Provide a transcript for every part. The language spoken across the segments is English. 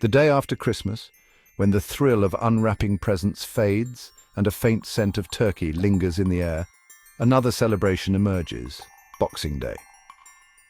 The day after Christmas, when the thrill of unwrapping presents fades and a faint scent of turkey lingers in the air, another celebration emerges, Boxing Day.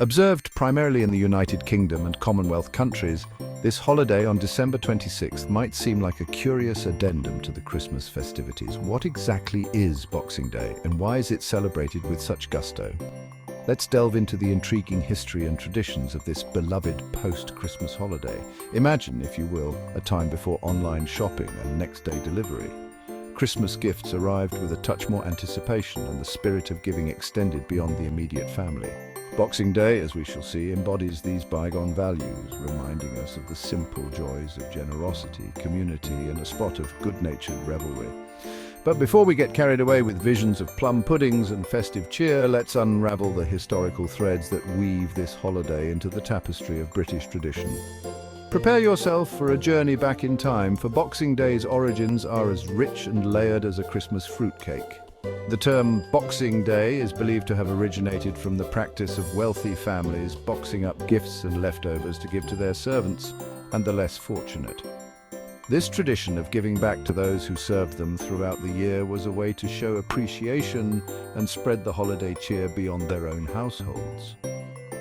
Observed primarily in the United Kingdom and Commonwealth countries, this holiday on December 26th might seem like a curious addendum to the Christmas festivities. What exactly is Boxing Day, and why is it celebrated with such gusto? Let's delve into the intriguing history and traditions of this beloved post-Christmas holiday. Imagine, if you will, a time before online shopping and next-day delivery. Christmas gifts arrived with a touch more anticipation, and the spirit of giving extended beyond the immediate family. Boxing Day, as we shall see, embodies these bygone values, reminding us of the simple joys of generosity, community, and a spot of good-natured revelry. But before we get carried away with visions of plum puddings and festive cheer, let's unravel the historical threads that weave this holiday into the tapestry of British tradition. Prepare yourself for a journey back in time, for Boxing Day's origins are as rich and layered as a Christmas fruitcake. The term Boxing Day is believed to have originated from the practice of wealthy families boxing up gifts and leftovers to give to their servants and the less fortunate. This tradition of giving back to those who served them throughout the year was a way to show appreciation and spread the holiday cheer beyond their own households.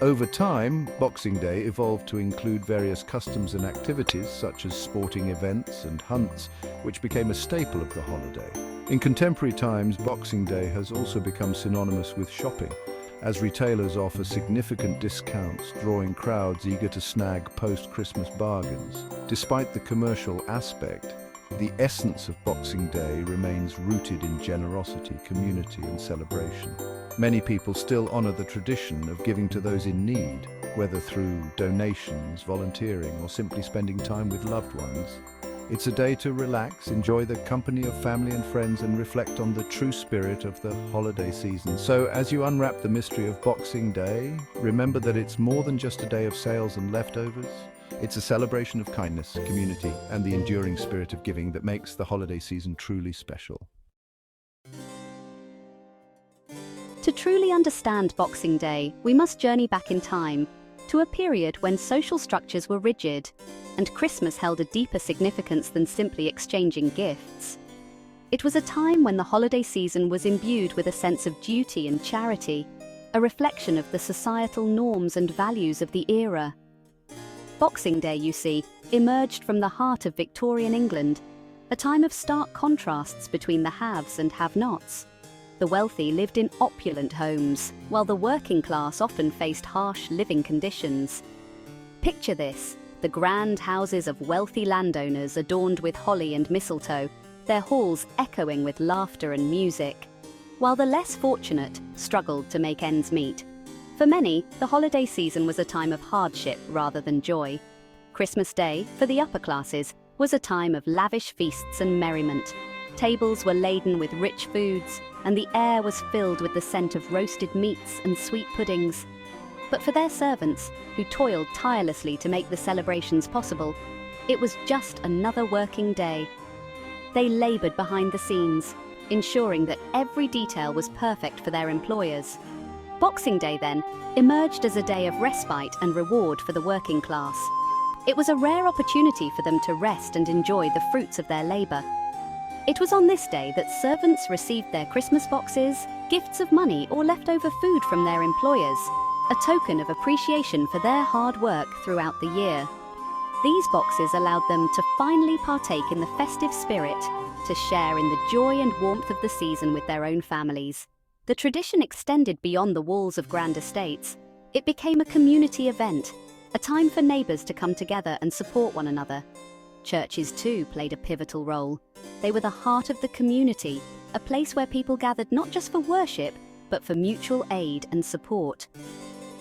Over time, Boxing Day evolved to include various customs and activities such as sporting events and hunts, which became a staple of the holiday. In contemporary times, Boxing Day has also become synonymous with shopping, as retailers offer significant discounts, drawing crowds eager to snag post-Christmas bargains. Despite the commercial aspect, the essence of Boxing Day remains rooted in generosity, community, and celebration. Many people still honor the tradition of giving to those in need, whether through donations, volunteering, or simply spending time with loved ones. It's a day to relax, enjoy the company of family and friends, and reflect on the true spirit of the holiday season. So, as you unwrap the mystery of Boxing Day, remember that it's more than just a day of sales and leftovers. It's a celebration of kindness, community, and the enduring spirit of giving that makes the holiday season truly special. To truly understand Boxing Day, we must journey back in time, to a period when social structures were rigid, and Christmas held a deeper significance than simply exchanging gifts. It was a time when the holiday season was imbued with a sense of duty and charity, a reflection of the societal norms and values of the era. Boxing Day, you see, emerged from the heart of Victorian England, a time of stark contrasts between the haves and have-nots. The wealthy lived in opulent homes, while the working class often faced harsh living conditions. Picture this: the grand houses of wealthy landowners adorned with holly and mistletoe, their halls echoing with laughter and music, while the less fortunate struggled to make ends meet. For many, the holiday season was a time of hardship rather than joy. Christmas Day, for the upper classes, was a time of lavish feasts and merriment. Tables were laden with rich foods, and the air was filled with the scent of roasted meats and sweet puddings. But for their servants, who toiled tirelessly to make the celebrations possible, it was just another working day. They labored behind the scenes, ensuring that every detail was perfect for their employers. Boxing Day, then, emerged as a day of respite and reward for the working class. It was a rare opportunity for them to rest and enjoy the fruits of their labor. It was on this day that servants received their Christmas boxes, gifts of money, or leftover food from their employers, a token of appreciation for their hard work throughout the year. These boxes allowed them to finally partake in the festive spirit, to share in the joy and warmth of the season with their own families. The tradition extended beyond the walls of grand estates. It became a community event, a time for neighbors to come together and support one another. Churches, too, played a pivotal role. They were the heart of the community, a place where people gathered not just for worship, but for mutual aid and support.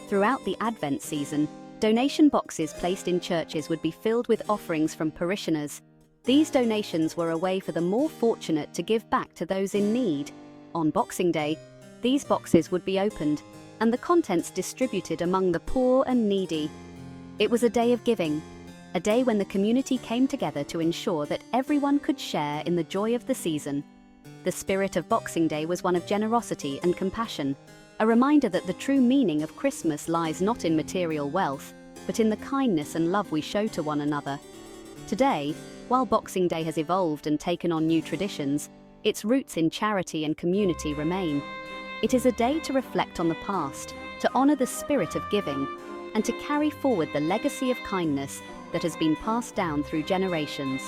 Throughout the Advent season, donation boxes placed in churches would be filled with offerings from parishioners. These donations were a way for the more fortunate to give back to those in need. On Boxing Day, these boxes would be opened, and the contents distributed among the poor and needy. It was a day of giving, a day when the community came together to ensure that everyone could share in the joy of the season. The spirit of Boxing Day was one of generosity and compassion, a reminder that the true meaning of Christmas lies not in material wealth, but in the kindness and love we show to one another. Today, while Boxing Day has evolved and taken on new traditions, its roots in charity and community remain. It is a day to reflect on the past, to honor the spirit of giving, and to carry forward the legacy of kindness that has been passed down through generations.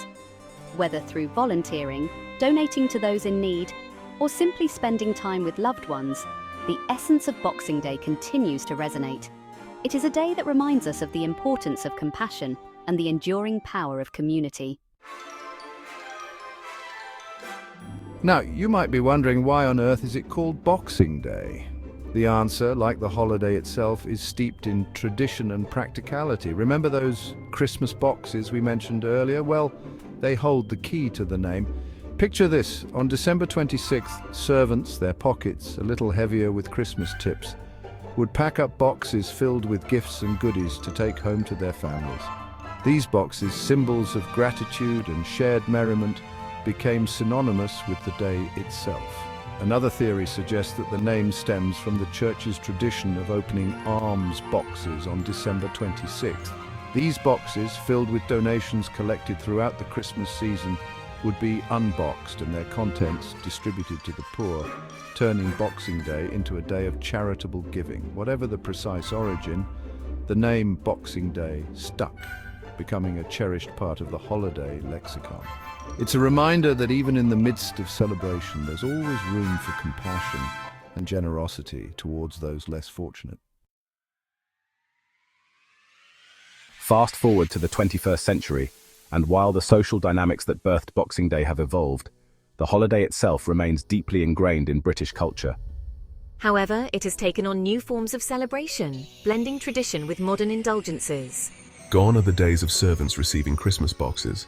Whether through volunteering, donating to those in need, or simply spending time with loved ones, the essence of Boxing Day continues to resonate. It is a day that reminds us of the importance of compassion and the enduring power of community. Now, you might be wondering, why on earth is it called Boxing Day? The answer, like the holiday itself, is steeped in tradition and practicality. Remember those Christmas boxes we mentioned earlier? Well, they hold the key to the name. Picture this: on December 26th, servants, their pockets a little heavier with Christmas tips, would pack up boxes filled with gifts and goodies to take home to their families. These boxes, symbols of gratitude and shared merriment, became synonymous with the day itself. Another theory suggests that the name stems from the church's tradition of opening alms boxes on December 26th. These boxes, filled with donations collected throughout the Christmas season, would be unboxed and their contents distributed to the poor, turning Boxing Day into a day of charitable giving. Whatever the precise origin, the name Boxing Day stuck, becoming a cherished part of the holiday lexicon. It's a reminder that even in the midst of celebration, there's always room for compassion and generosity towards those less fortunate. Fast forward to the 21st century, and while the social dynamics that birthed Boxing Day have evolved, the holiday itself remains deeply ingrained in British culture. However, it has taken on new forms of celebration, blending tradition with modern indulgences. Gone are the days of servants receiving Christmas boxes.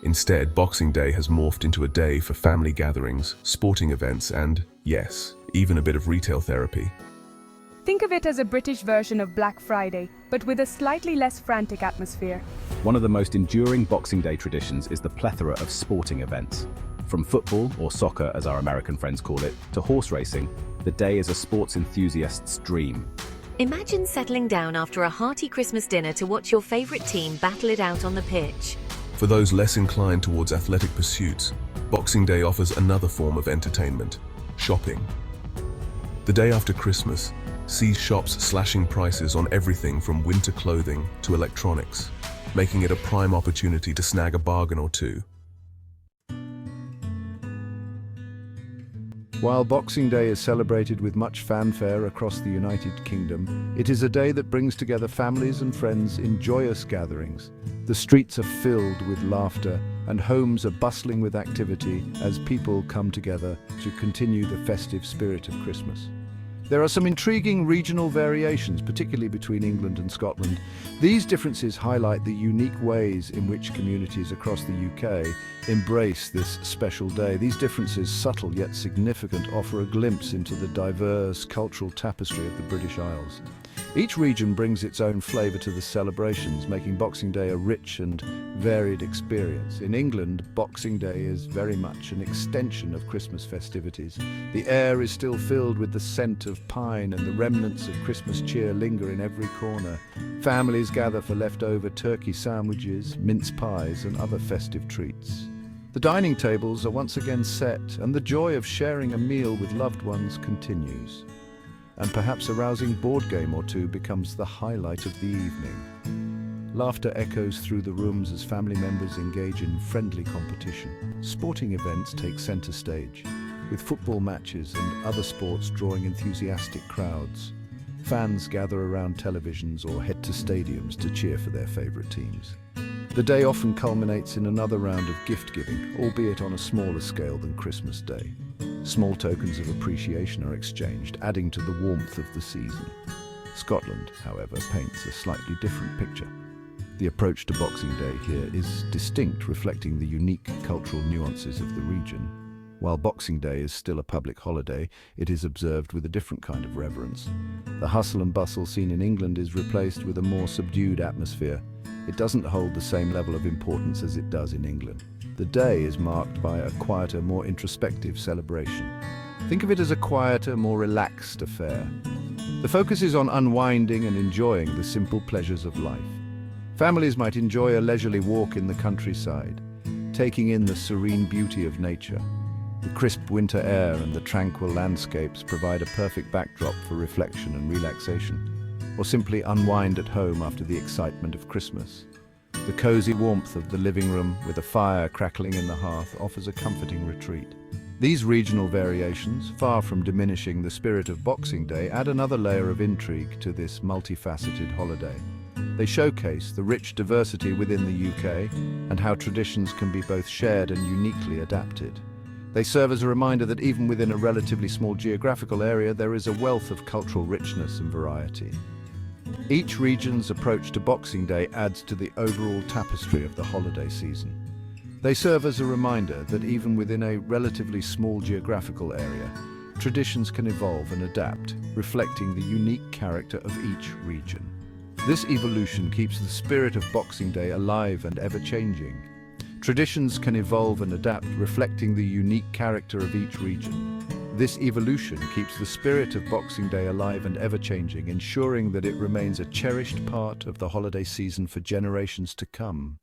Instead, Boxing Day has morphed into a day for family gatherings, sporting events, and, yes, even a bit of retail therapy. Think of it as a British version of Black Friday, but with a slightly less frantic atmosphere. One of the most enduring Boxing Day traditions is the plethora of sporting events. From football, or soccer as our American friends call it, to horse racing, the day is a sports enthusiast's dream. Imagine settling down after a hearty Christmas dinner to watch your favorite team battle it out on the pitch. For those less inclined towards athletic pursuits, Boxing Day offers another form of entertainment: shopping. The day after Christmas sees shops slashing prices on everything from winter clothing to electronics, making it a prime opportunity to snag a bargain or two. While Boxing Day is celebrated with much fanfare across the United Kingdom, it is a day that brings together families and friends in joyous gatherings. The streets are filled with laughter and homes are bustling with activity as people come together to continue the festive spirit of Christmas. There are some intriguing regional variations, particularly between England and Scotland. These differences highlight the unique ways in which communities across the UK embrace this special day. These differences, subtle yet significant, offer a glimpse into the diverse cultural tapestry of the British Isles. Each region brings its own flavour to the celebrations, making Boxing Day a rich and varied experience. In England, Boxing Day is very much an extension of Christmas festivities. The air is still filled with the scent of pine and the remnants of Christmas cheer linger in every corner. Families gather for leftover turkey sandwiches, mince pies and other festive treats. The dining tables are once again set and the joy of sharing a meal with loved ones continues. And perhaps a rousing board game or two becomes the highlight of the evening. Laughter echoes through the rooms as family members engage in friendly competition. Sporting events take centre stage, with football matches and other sports drawing enthusiastic crowds. Fans gather around televisions or head to stadiums to cheer for their favourite teams. The day often culminates in another round of gift-giving, albeit on a smaller scale than Christmas Day. Small tokens of appreciation are exchanged, adding to the warmth of the season. Scotland, however, paints a slightly different picture. The approach to Boxing Day here is distinct, reflecting the unique cultural nuances of the region. While Boxing Day is still a public holiday, it is observed with a different kind of reverence. The hustle and bustle seen in England is replaced with a more subdued atmosphere. It doesn't hold the same level of importance as it does in England. The day is marked by a quieter, more introspective celebration. Think of it as a quieter, more relaxed affair. The focus is on unwinding and enjoying the simple pleasures of life. Families might enjoy a leisurely walk in the countryside, taking in the serene beauty of nature. The crisp winter air and the tranquil landscapes provide a perfect backdrop for reflection and relaxation, or simply unwind at home after the excitement of Christmas. The cozy warmth of the living room with a fire crackling in the hearth offers a comforting retreat. These regional variations, far from diminishing the spirit of Boxing Day, add another layer of intrigue to this multifaceted holiday. They showcase the rich diversity within the UK and how traditions can be both shared and uniquely adapted. They serve as a reminder that even within a relatively small geographical area, there is a wealth of cultural richness and variety. Each region's approach to Boxing Day adds to the overall tapestry of the holiday season. They serve as a reminder that even within a relatively small geographical area, traditions can evolve and adapt, reflecting the unique character of each region. This evolution keeps the spirit of Boxing Day alive and ever-changing. Traditions can evolve and adapt, reflecting the unique character of each region. This evolution keeps the spirit of Boxing Day alive and ever-changing, ensuring that it remains a cherished part of the holiday season for generations to come.